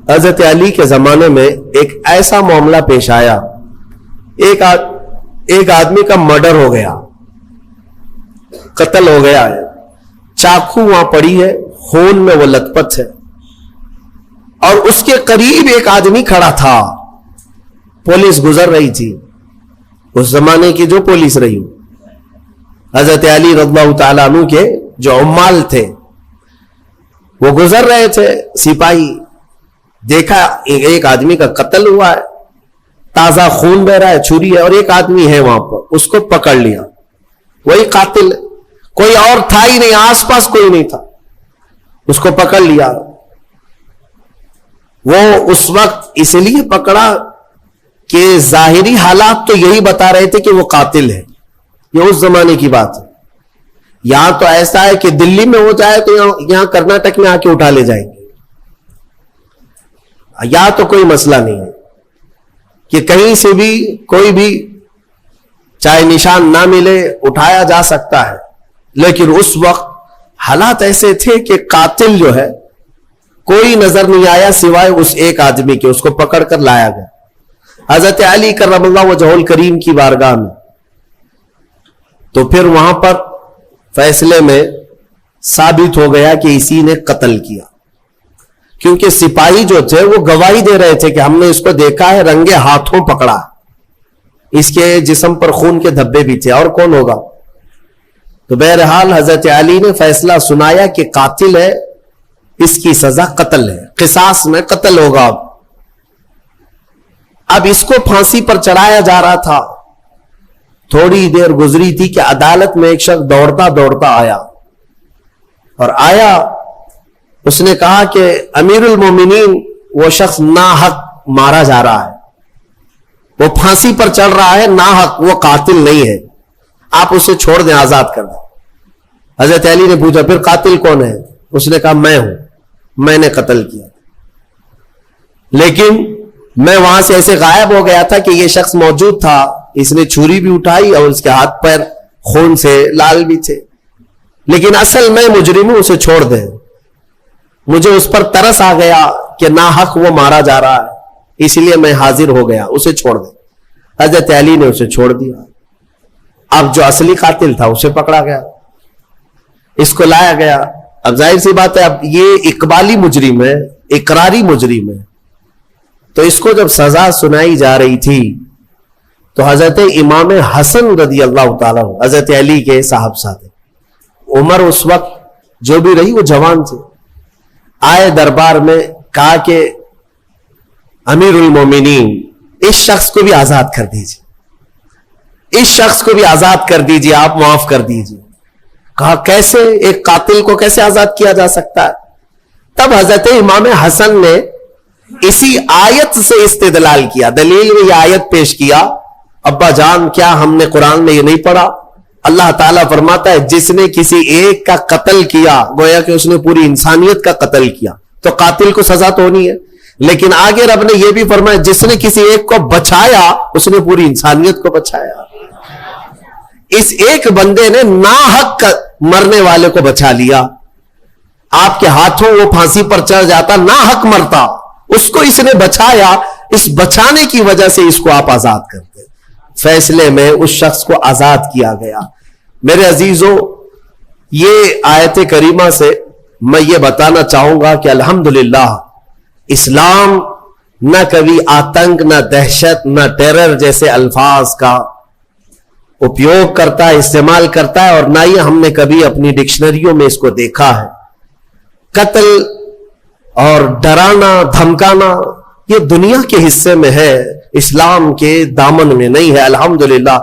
حضرت علی کے زمانے میں ایک ایسا معاملہ پیش آیا، ایک آدمی کا مرڈر ہو گیا، قتل ہو گیا ہے، چاقو وہاں پڑی ہے، خون میں وہ لت پت ہے، اور اس کے قریب ایک آدمی کھڑا تھا، پولیس گزر رہی تھی، اس زمانے کی جو پولیس رہی، حضرت علی رضی اللہ تعالیٰ عنہ کے جو عمال تھے وہ گزر رہے تھے، سپاہی دیکھا ایک آدمی کا قتل ہوا ہے، تازہ خون بہ رہا ہے، چھری ہے، اور ایک آدمی ہے وہاں پر، اس کو پکڑ لیا، وہی قاتل، کوئی اور تھا ہی نہیں، آس پاس کوئی نہیں تھا، اس کو پکڑ لیا۔ وہ اس وقت اس لیے پکڑا کہ ظاہری حالات تو یہی بتا رہے تھے کہ وہ قاتل ہے، یہ اس زمانے کی بات ہے۔ یہاں تو ایسا ہے کہ دلی میں ہو جائے تو یہاں کرناٹک میں آ کے اٹھا لے جائیں گے، یا تو کوئی مسئلہ نہیں ہے کہ کہیں سے بھی کوئی بھی چاہے نشان نہ ملے اٹھایا جا سکتا ہے، لیکن اس وقت حالات ایسے تھے کہ قاتل جو ہے کوئی نظر نہیں آیا سوائے اس ایک آدمی کے، اس کو پکڑ کر لایا گیا حضرت علی کرم اللہ وجہہ الکریم کی بارگاہ میں۔ تو پھر وہاں پر فیصلے میں ثابت ہو گیا کہ اسی نے قتل کیا، کیونکہ سپاہی جو تھے وہ گواہی دے رہے تھے کہ ہم نے اس کو دیکھا ہے، رنگے ہاتھوں پکڑا، اس کے جسم پر خون کے دھبے بھی تھے، اور کون ہوگا؟ تو بہرحال حضرت علی نے فیصلہ سنایا کہ قاتل ہے، اس کی سزا قتل ہے، قصاص میں قتل ہوگا۔ اب اس کو پھانسی پر چڑھایا جا رہا تھا، تھوڑی دیر گزری تھی کہ عدالت میں ایک شخص دوڑتا دوڑتا آیا، اور آیا، اس نے کہا کہ امیر المومنین وہ شخص ناحق مارا جا رہا ہے، وہ پھانسی پر چڑھ رہا ہے ناحق، وہ قاتل نہیں ہے، آپ اسے چھوڑ دیں، آزاد کر دیں۔ حضرت علی نے پوچھا پھر قاتل کون ہے؟ اس نے کہا میں ہوں، میں نے قتل کیا، لیکن میں وہاں سے ایسے غائب ہو گیا تھا کہ یہ شخص موجود تھا، اس نے چھری بھی اٹھائی اور اس کے ہاتھ پیر خون سے لال بھی تھے، لیکن اصل میں مجرم ہوں، اسے چھوڑ دیں، مجھے اس پر ترس آ گیا کہ ناحق وہ مارا جا رہا ہے، اس لیے میں حاضر ہو گیا، اسے چھوڑ دیں۔ حضرت علی نے اسے چھوڑ دیا۔ اب جو اصلی قاتل تھا اسے پکڑا گیا، اس کو لایا گیا۔ اب ظاہر سی بات ہے، اب یہ اقبالی مجرم ہے، اقراری مجرم ہے، تو اس کو جب سزا سنائی جا رہی تھی تو حضرت امام حسن رضی اللہ تعالیٰ حضرت علی کے صاحبزادے، عمر اس وقت جو بھی رہی وہ جوان تھے، آئے دربار میں، کہا کہ امیر المومنین اس شخص کو بھی آزاد کر دیجیے، اس شخص کو بھی آزاد کر دیجیے، آپ معاف کر دیجیے۔ کہا کیسے؟ ایک قاتل کو کیسے آزاد کیا جا سکتا ہے؟ تب حضرت امام حسن نے اسی آیت سے استدلال کیا، دلیل میں یہ آیت پیش کیا، ابا جان کیا ہم نے قرآن میں یہ نہیں پڑھا؟ اللہ تعالیٰ فرماتا ہے جس نے کسی ایک کا قتل کیا گویا کہ اس نے پوری انسانیت کا قتل کیا، تو قاتل کو سزا تو ہونی ہے، لیکن آگے رب نے یہ بھی فرمایا جس نے کسی ایک کو بچایا اس نے پوری انسانیت کو بچایا۔ اس ایک بندے نے ناحق مرنے والے کو بچا لیا، آپ کے ہاتھوں وہ پھانسی پر چڑھ جاتا، ناحق مرتا، اس کو اس نے بچایا، اس بچانے کی وجہ سے اس کو آپ آزاد کرتے۔ فیصلے میں اس شخص کو آزاد کیا گیا۔ میرے عزیزوں، یہ آیت کریمہ سے میں یہ بتانا چاہوں گا کہ الحمدللہ اسلام نہ کبھی آتنک، نہ دہشت، نہ ٹیرر جیسے الفاظ کا اپیوگ کرتا ہے، استعمال کرتا ہے، اور نہ ہی ہم نے کبھی اپنی ڈکشنریوں میں اس کو دیکھا ہے۔ قتل اور ڈرانا دھمکانا یہ دنیا کے حصے میں ہے، اسلام کے دامن میں نہیں ہے۔ الحمدللہ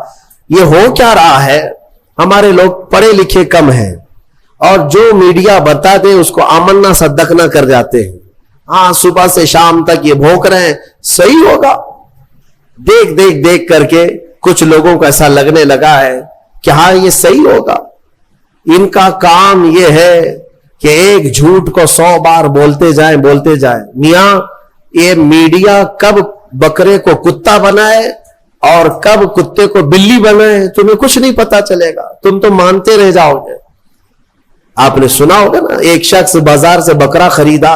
یہ ہو کیا رہا ہے، ہمارے لوگ پڑھے لکھے کم ہیں، اور جو میڈیا بتا دے اس کو آمنا صدقنا کر جاتے ہیں۔ ہاں صبح سے شام تک یہ بھونک رہے ہیں صحیح ہوگا، دیکھ کر کے کچھ لوگوں کو ایسا لگنے لگا ہے کہ ہاں یہ صحیح ہوگا۔ ان کا کام یہ ہے کہ ایک جھوٹ کو 100 بار بولتے جائیں۔ میاں یہ میڈیا کب بکرے کو کتا بنائے اور کب کتے کو بلی بنائے تمہیں کچھ نہیں پتا چلے گا، تم تو مانتے رہ جاؤ گے۔ آپ نے سنا ہوگا نا، ایک شخص بازار سے بکرا خریدا،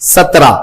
17।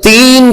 3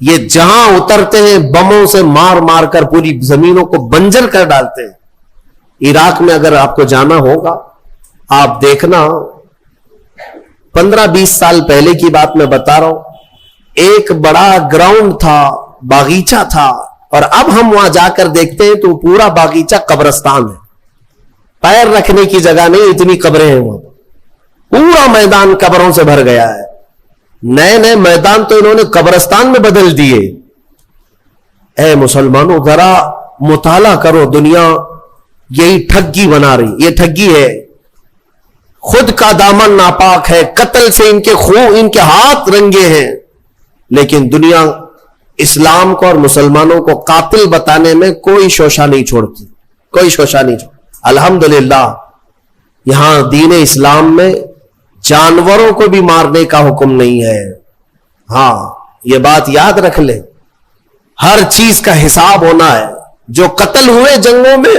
یہ جہاں اترتے ہیں بموں سے مار مار کر پوری زمینوں کو بنجر کر ڈالتے ہیں۔ عراق میں اگر آپ کو جانا ہوگا، آپ دیکھنا 15-20 سال پہلے کی بات میں بتا رہا ہوں، ایک بڑا گراؤنڈ تھا، باغیچہ تھا، اور اب ہم وہاں جا کر دیکھتے ہیں تو پورا باغیچہ قبرستان ہے، پیر رکھنے کی جگہ نہیں، اتنی قبریں ہیں وہاں، پورا میدان قبروں سے بھر گیا ہے۔ نئے نئے میدان تو انہوں نے قبرستان میں بدل دیے۔ اے مسلمانوں ذرا مطالعہ کرو، دنیا یہی ٹھگی بنا رہی، یہ ٹھگی ہے، خود کا دامن ناپاک ہے، قتل سے ان کے خون، ان کے ہاتھ رنگے ہیں، لیکن دنیا اسلام کو اور مسلمانوں کو قاتل بتانے میں کوئی شوشہ نہیں چھوڑتی، کوئی شوشہ نہیں چھوڑتی۔ الحمدللہ یہاں دین اسلام میں جانوروں کو بھی مارنے کا حکم نہیں ہے۔ ہاں یہ بات یاد رکھ لیں، ہر چیز کا حساب ہونا ہے۔ جو قتل ہوئے جنگوں میں،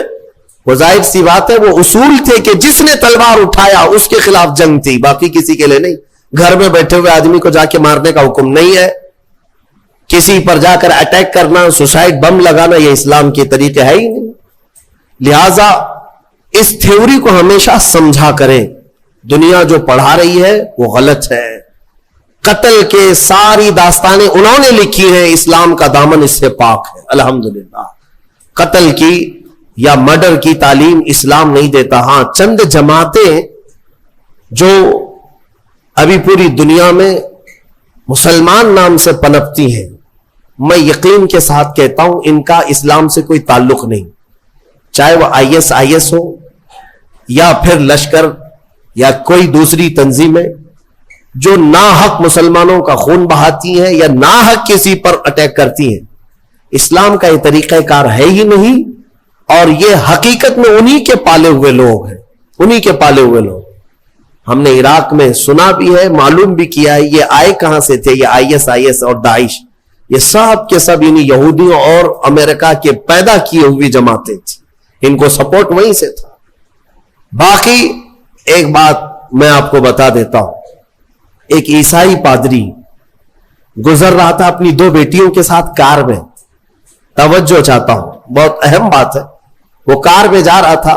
وہ ظاہر سی بات ہے، وہ اصول تھے کہ جس نے تلوار اٹھایا اس کے خلاف جنگ تھی، باقی کسی کے لیے نہیں۔ گھر میں بیٹھے ہوئے آدمی کو جا کے مارنے کا حکم نہیں ہے، کسی پر جا کر اٹیک کرنا، سوسائڈ بم لگانا، یہ اسلام کے طریقے ہے ہی نہیں۔ لہذا اس تھیوری کو ہمیشہ سمجھا کریں، دنیا جو پڑھا رہی ہے وہ غلط ہے۔ قتل کے ساری داستانیں انہوں نے لکھی ہیں، اسلام کا دامن اس سے پاک ہے الحمدللہ۔ قتل کی یا مرڈر کی تعلیم اسلام نہیں دیتا۔ ہاں چند جماعتیں جو ابھی پوری دنیا میں مسلمان نام سے پنپتی ہیں، میں یقین کے ساتھ کہتا ہوں ان کا اسلام سے کوئی تعلق نہیں، چاہے وہ IS ہو یا پھر لشکر یا کوئی دوسری تنظیمیں جو ناحق مسلمانوں کا خون بہاتی ہیں یا ناحق کسی پر اٹیک کرتی ہیں۔ اسلام کا یہ طریقہ کار ہے ہی نہیں، اور یہ حقیقت میں انہی کے پالے ہوئے لوگ ہیں، انہی کے پالے ہوئے لوگ۔ ہم نے عراق میں سنا بھی ہے، معلوم بھی کیا ہے، یہ آئے کہاں سے تھے، یہ IS اور داعش، یہ سب کے سب انہی یہودیوں اور امریکہ کے پیدا کیے ہوئی جماعتیں تھیں، ان کو سپورٹ وہیں سے تھا۔ باقی ایک بات میں آپ کو بتا دیتا ہوں، ایک عیسائی پادری گزر رہا تھا اپنی 2 بیٹیوں کے ساتھ کار میں، توجہ چاہتا ہوں، بہت اہم بات ہے۔ وہ کار میں جا رہا تھا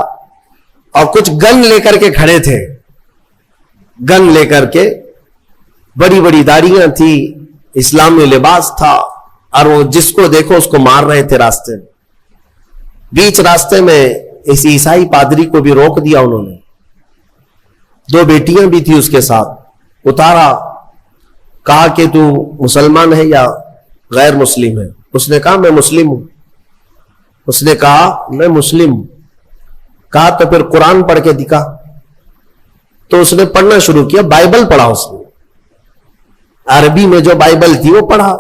اور کچھ گن لے کر کے کھڑے تھے، گن لے کر کے، بڑی بڑی داڑیاں تھی، اسلامی لباس تھا، اور وہ جس کو دیکھو اس کو مار رہے تھے راستے میں۔ بیچ راستے میں اس عیسائی پادری کو بھی روک دیا انہوں نے، 2 بیٹیاں بھی تھی اس کے ساتھ، اتارا، کہا کہ تو مسلمان ہے یا غیر مسلم ہے؟ اس نے کہا میں مسلم ہوں۔ اس نے کہا میں مسلم ہوں۔ کہا تو پھر قرآن پڑھ کے دکھا۔ تو اس نے پڑھنا شروع کیا، بائبل پڑھا اس نے، عربی میں جو بائبل تھی وہ پڑھا۔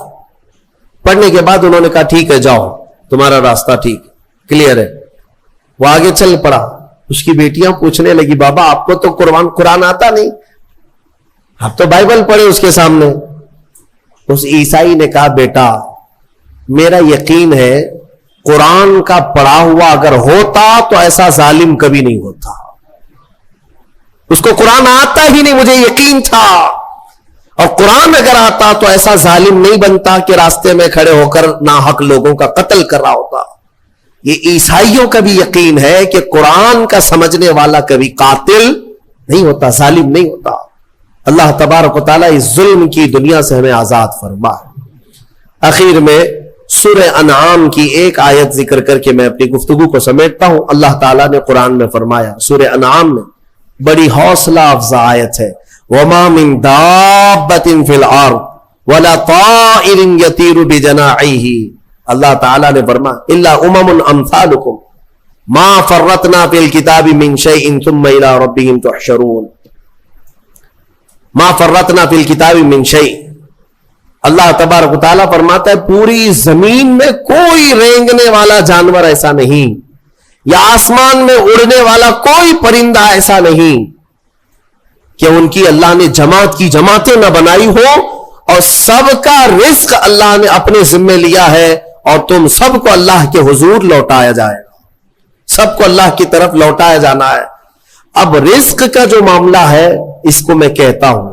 پڑھنے کے بعد انہوں نے کہا ٹھیک ہے جاؤ، تمہارا راستہ ٹھیک ہے، کلیئر ہے۔ وہ آگے چل پڑا۔ اس کی بیٹیاں پوچھنے لگی بابا آپ کو تو قرآن آتا نہیں، آپ تو بائبل پڑھے اس کے سامنے۔ اس عیسائی نے کہا بیٹا میرا یقین ہے قرآن کا پڑھا ہوا اگر ہوتا تو ایسا ظالم کبھی نہیں ہوتا، اس کو قرآن آتا ہی نہیں، مجھے یقین تھا، اور قرآن اگر آتا تو ایسا ظالم نہیں بنتا کہ راستے میں کھڑے ہو کر ناحق لوگوں کا قتل کر رہا ہوتا۔ یہ عیسائیوں کا بھی یقین ہے کہ قرآن کا سمجھنے والا کبھی قاتل نہیں ہوتا، ظالم نہیں ہوتا۔ اللہ تبارک و تعالیٰ اس ظلم کی دنیا سے ہمیں آزاد فرمائے۔ اخیر میں سورہ انعام کی ایک آیت ذکر کر کے میں اپنی گفتگو کو سمیٹتا ہوں۔ اللہ تعالیٰ نے قرآن میں فرمایا، سورہ انعام میں بڑی حوصلہ افزا آیت ہے، وَمَا مِن دَابَّةٍ فِي الْأَرْضِ وَلَا طَائِرٍ يَطِيرُ بِجَنَاحَيْهِ۔ اللہ تعالیٰ نے فرمایا إِلَّا أُمَمٌ أَمْثَالُكُمْ مَا فَرَّطْنَا فِي الْكِتَابِ مِن شَيْءٍ ثُمَّ إِلَىٰ رَبِّهِمْ تُحْشَرُونَ۔ ما فرطنا فی الکتاب من شیء، اللہ تبارک و تعالیٰ فرماتا ہے پوری زمین میں کوئی رینگنے والا جانور ایسا نہیں، یا آسمان میں اڑنے والا کوئی پرندہ ایسا نہیں کہ ان کی اللہ نے جماعت کی جماعتیں نہ بنائی ہو، اور سب کا رزق اللہ نے اپنے ذمے لیا ہے، اور تم سب کو اللہ کے حضور لوٹایا جائے گا، سب کو اللہ کی طرف لوٹایا جانا ہے۔ اب رزق کا جو معاملہ ہے اس کو میں کہتا ہوں